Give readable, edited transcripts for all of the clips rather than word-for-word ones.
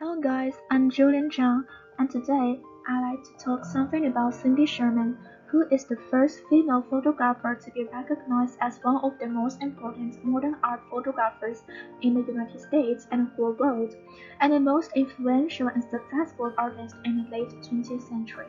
Hello guys, I'm Julian Zhang, and today I'd like to talk something about Cindy Sherman, who is the first female photographer to be recognized as one of the most important modern art photographers in the United States and the whole world, and the most influential and successful artist in the late 20th century.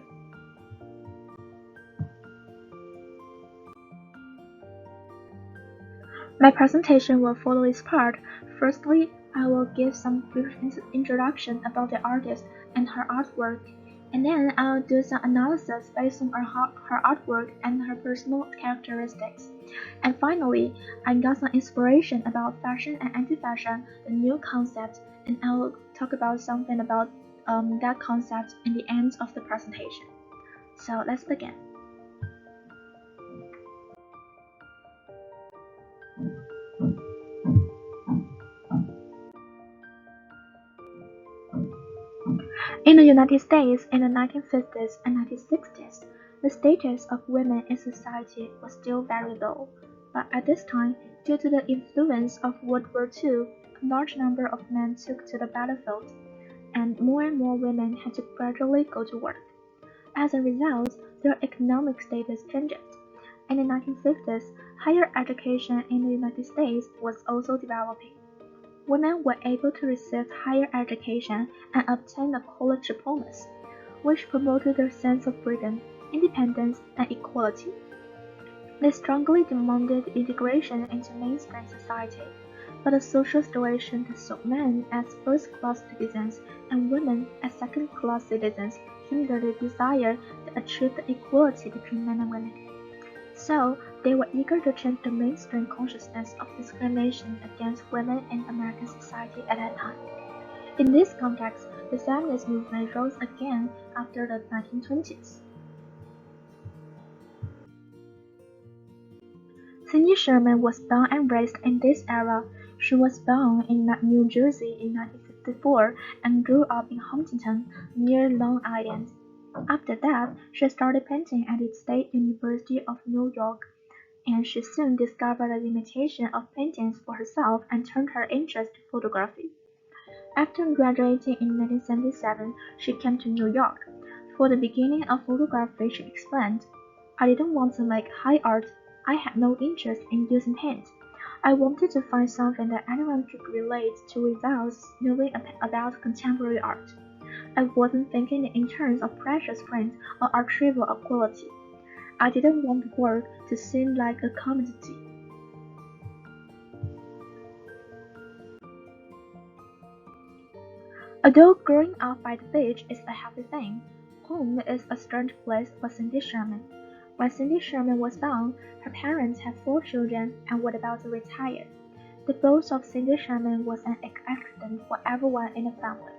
My presentation will follow this part. Firstly, I will give some brief introduction about the artist and her artwork, and then I'll do some analysis based on her artwork and her personal characteristics. And finally, I got some inspiration about fashion and anti-fashion, the new concept, and I'll talk about something about that concept in the end of the presentation. So let's begin. In the United States in the 1950s and 1960s, the status of women in society was still very low, but at this time, due to the influence of World War II, a large number of men took to the battlefield, and more women had to gradually go to work. As a result, their economic status changed. In the 1950s, higher education in the United States was also developing. Women were able to receive higher education and obtain a college diplomas, which promoted their sense of freedom, independence, and equality. They strongly demanded integration into mainstream society, but the social situation that saw men as first-class citizens and women as second-class citizens hindered the desire to achieve the equality between men and women. So, they were eager to change the mainstream consciousness of discrimination against women in American society at that time. In this context, the feminist movement rose again after the 1920s. Cindy Sherman was born and raised in this era. She was born in New Jersey in 1954 and grew up in Huntington, near Long Island. After that, she started painting at the State University of New York, and she soon discovered the limitation of paintings for herself and turned her interest to photography. After graduating in 1977, she came to New York. For the beginning of photography, she explained, "I didn't want to make high art. I had no interest in using paint. I wanted to find something that anyone could relate to without knowing about contemporary art. I wasn't thinking in terms of precious print or archival quality. I didn't want the work to seem like a commodity." Although growing up by the beach is a happy thing, home is a strange place for Cindy Sherman. When Cindy Sherman was born, her parents had 4 children and were about to retire. The birth of Cindy Sherman was an accident for everyone in the family.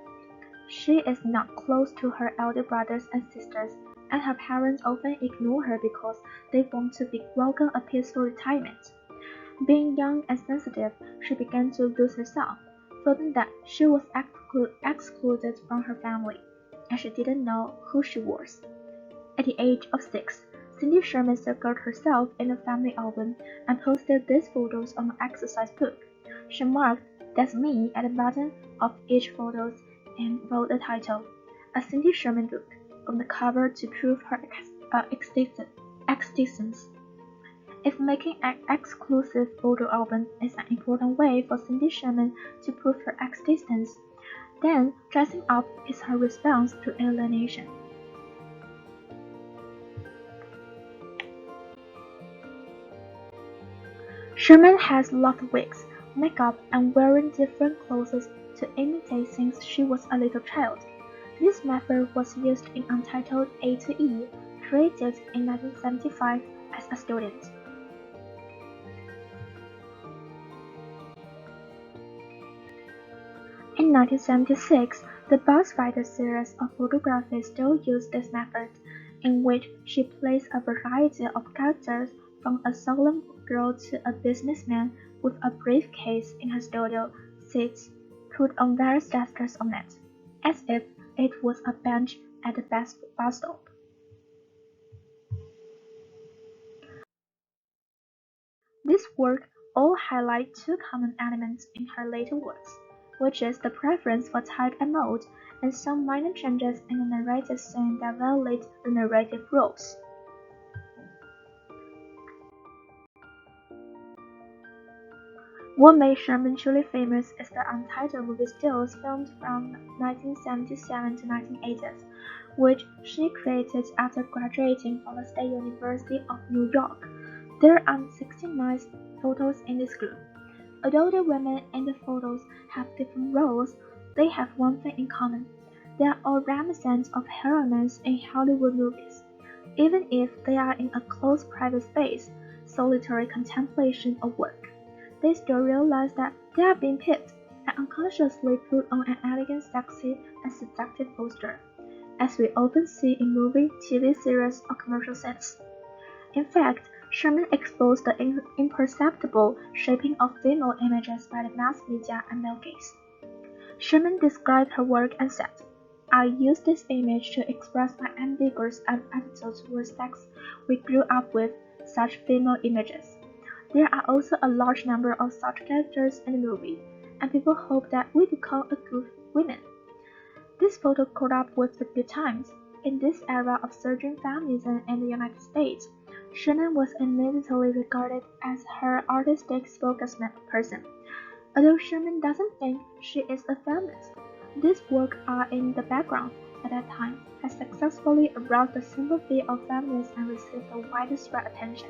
She is not close to her elder brothers and sisters, and her parents often ignore her because they want to welcome a peaceful retirement. Being young and sensitive, she began to lose herself, feeling that she was excluded from her family, and she didn't know who she was. At the age of 6, Cindy Sherman circled herself in a family album and posted these photos on an exercise book. She marked "That's me" at the bottom of each photo and wrote the title, "A Cindy Sherman Book," on the cover to prove her existence. If making an exclusive photo album is an important way for Cindy Sherman to prove her existence, then dressing up is her response to alienation. Sherman has loved wigs, makeup, and wearing different clothes to imitate since she was a little child. This method was used in Untitled A to E, created in 1975 as a student. In 1976, the Buzz Rider series of photography still used this method, in which she plays a variety of characters from a solemn girl to a businessman with a briefcase in her studio seats, put on various gestures on it, as if it was a bench at the bus stop. This work all highlight two common elements in her later works. which is the preference for type and mode, and some minor changes in the narrative scene that violate the narrative rules. What made Sherman truly famous is the untitled movie stills filmed from 1977 to 1980s, which she created after graduating from the State University of New York. There are 69 photos in this group. Although the women in the photos have different roles, they have one thing in common. They are all reminiscent of heroines in Hollywood movies. Even if they are in a closed private space, solitary contemplation of work, they still realize that they are being picked and unconsciously put on an elegant, sexy, and seductive poster, as we often see in movie, TV series, or commercial sets. In fact, Sherman exposed the imperceptible shaping of female images by the mass media and male gaze. Sherman described her work and said, "I use this image to express my ambiguous attitude towards sex. We grew up with such female images. There are also a large number of such characters in the movie, and people hope that we become a good women." This photo caught up with the good times. In this era of surging feminism in the United States, Sherman was immediately regarded as her artistic spokesperson. Although Sherman doesn't think she is a feminist, these works are in the background at that time has successfully aroused the sympathy of feminists and received the widespread attention.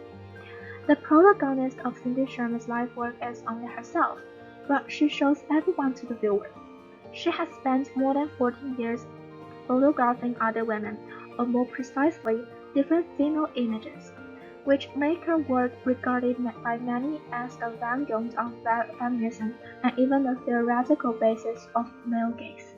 The protagonist of Cindy Sherman's life work is only herself, but she shows everyone to the viewer. She has spent more than 14 years photographing other women, or more precisely, different female images, which make her work regarded by many as the vanguard of feminism and even the theoretical basis of male gaze.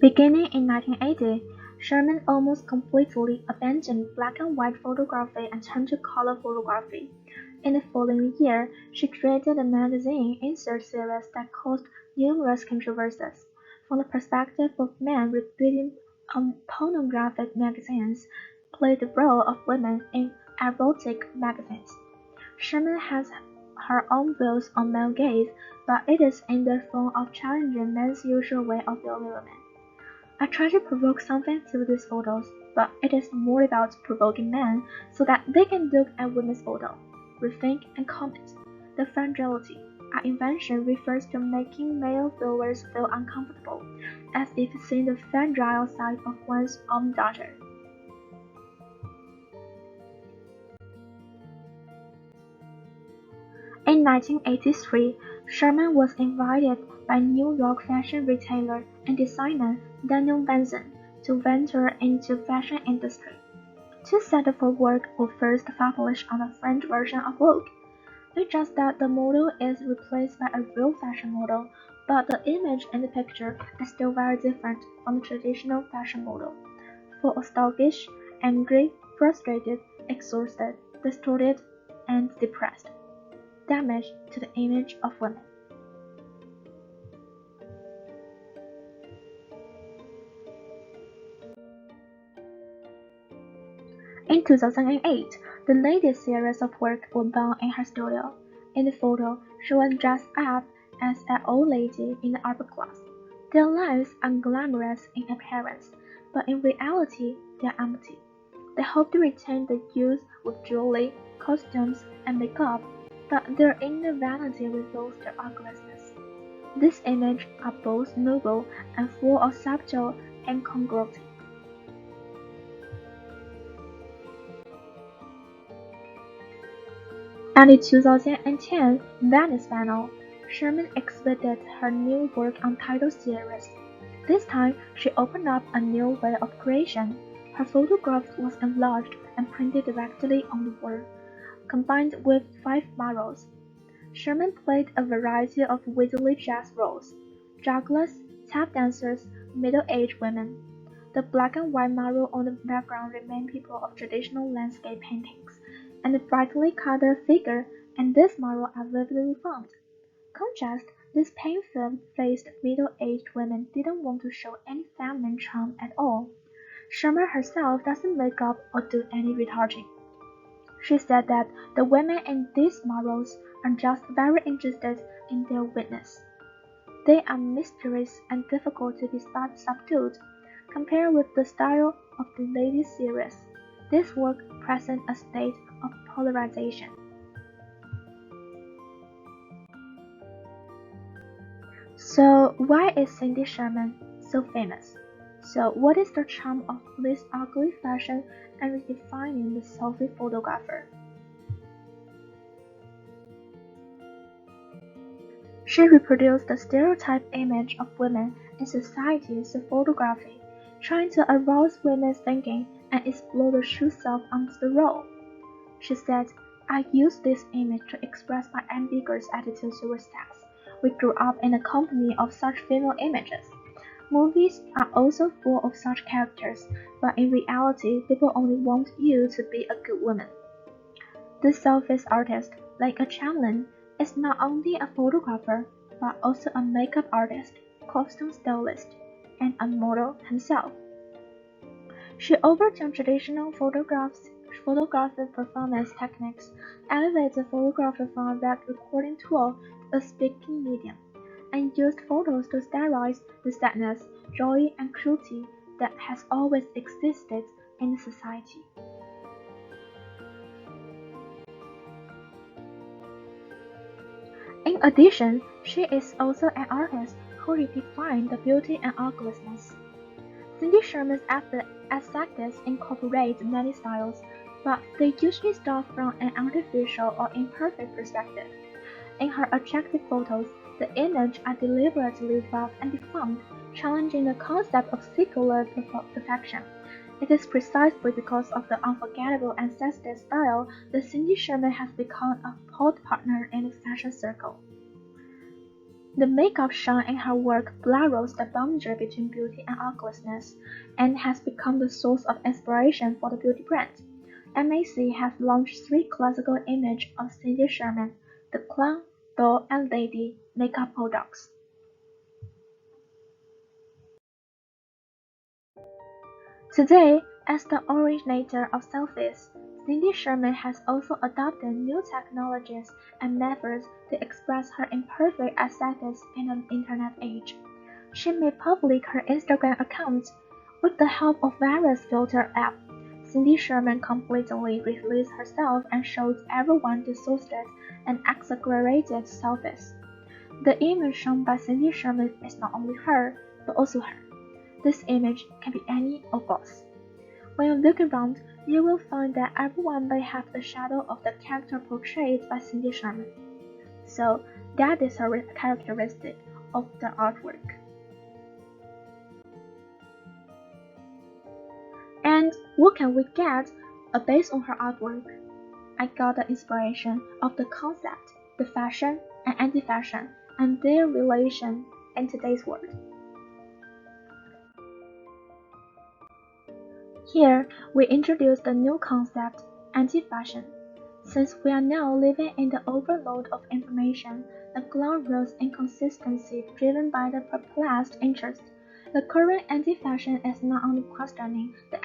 Beginning in 1980, Sherman almost completely abandoned black and white photography and turned to color photography. In the following year, she created a magazine insert series that caused numerous controversies. From the perspective of men reading pornographic magazines, played the role of women in erotic magazines. Sherman has her own views on male gaze, but it is in the form of challenging men's usual way of viewing women. I try to provoke something through these photos, but it is more about provoking men so that they can look at women's photo, rethink, and comment. The fragility, our invention refers to making male viewers feel uncomfortable, as if seeing the fragile side of one's own daughter. In 1983, Sherman was invited by New York fashion retailer and designer Daniel Benson to venture into fashion industry. Two sets of her work were first published on the French version of Vogue. It's just that the model is replaced by a real fashion model, but the image in the picture is still very different from the traditional fashion model. Full of sluggish, angry, frustrated, exhausted, distorted, and depressed. Damage to the image of women. In 2008, the latest series of work was done in her studio. In the photo, she was dressed up as an old lady in the upper class. Their lives are glamorous in appearance, but in reality, they are empty. They hope to retain the youth with jewelry, costumes, and makeup, but their inner vanity reveals their ugliness. These images are both noble and full of subtle incongruity. At the 2010 Venice Biennale, Sherman exhibited her new work Untitled series. This time, she opened up a new way of creation. Her photograph was enlarged and printed directly on the wall, combined with 5 murals. Sherman played a variety of wizzily jazz roles: jugglers, tap dancers, middle-aged women. The black and white mural on the background remain people of traditional landscape paintings, and the brightly colored figure and this mural are vividly formed. Contrast, these pain-faced middle-aged women didn't want to show any feminine charm at all. Sherman herself doesn't make up or do any retouching. She said that the women in these models are just very interested in their witness. They are mysterious and difficult to be subdued. Compared with the style of the lady series, this work presents a state of polarization. So why is Cindy Sherman so famous? So what is the charm of this ugly fashion and redefining the selfie photographer? She reproduced the stereotype image of women in society through photography, trying to arouse women's thinking and explore the true self under the role. She said, I use this image to express my ambiguous attitude towards sex. We grew up in a company of such female images. Movies are also full of such characters, but in reality, people only want you to be a good woman. This self-face artist, like a Sherman, is not only a photographer, but also a makeup artist, costume stylist, and a model himself. She overturned traditional photographic performance techniques, elevated the photography from a web recording tool to a speaking medium, and used photos to sterilize the sadness, joy, and cruelty that has always existed in society. In addition, she is also an artist who redefined the beauty and ugliness. Cindy Sherman's aesthetics incorporate many styles, but they usually start from an artificial or imperfect perspective. In her attractive photos, the images are deliberately rough and deformed, challenging the concept of secular perfection. It is precisely because of the unforgettable and sensitive style that Cindy Sherman has become a hot partner in the fashion circle. The makeup shown in her work blurs the boundary between beauty and ugliness, and has become the source of inspiration for the beauty brand. MAC has launched three classical images of Cindy Sherman: the clown, doll, and lady makeup products. Today, as the originator of selfies, Cindy Sherman has also adopted new technologies and methods to express her imperfect aesthetics in an internet age. She made public her Instagram account. With the help of various filter apps, Cindy Sherman completely released herself and showed everyone distorted and exaggerated selfies. The image shown by Cindy Sherman is not only her, but also her. This image can be any of us. When you look around, you will find that everyone may have the shadow of the character portrayed by Cindy Sherman. So that is her characteristic of the artwork. And what can we get based on her artwork? I got the inspiration of the concept, the fashion, and anti-fashion, and their relation in today's world. Here, we introduce the new concept, anti-fashion. Since we are now living in the overload of information, the glorious inconsistency driven by the perplexed interest, the current anti-fashion is not only questioning the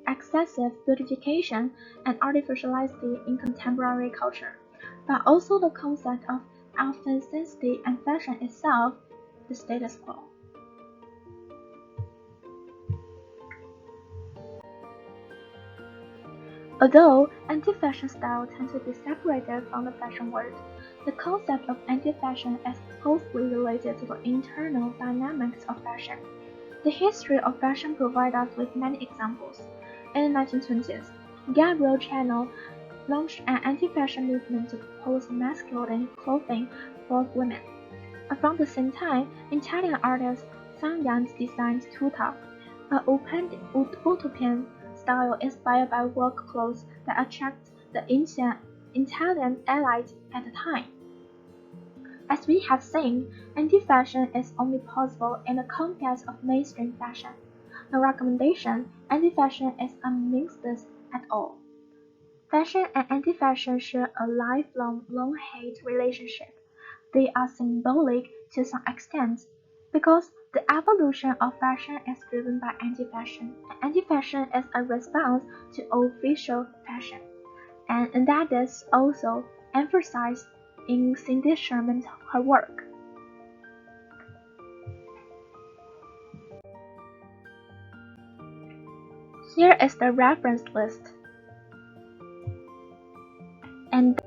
excessive beautification and artificiality in contemporary culture, but also the concept of authenticity and fashion itself, the status quo. Although anti-fashion style tend to be separated from the fashion world, the concept of anti-fashion is closely related to the internal dynamics of fashion. The history of fashion provides us with many examples. In the 1920s, Gabrielle Chanel launched an anti-fashion movement to oppose masculine clothing for women. Around the same time, Italian artist Sanyan designed tuta, a utopian style inspired by work clothes that attracted the Italian elite at the time. As we have seen, anti-fashion is only possible in the context of mainstream fashion. No recommendation, anti-fashion is a meaningless at all. Fashion and anti-fashion share a lifelong love-hate relationship. They are symbolic to some extent, because the evolution of fashion is driven by anti-fashion, and anti-fashion is a response to official fashion. and that is also emphasized in Cindy Sherman's her work. Here is the reference list. And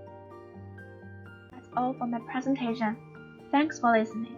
that's all for my presentation. Thanks for listening.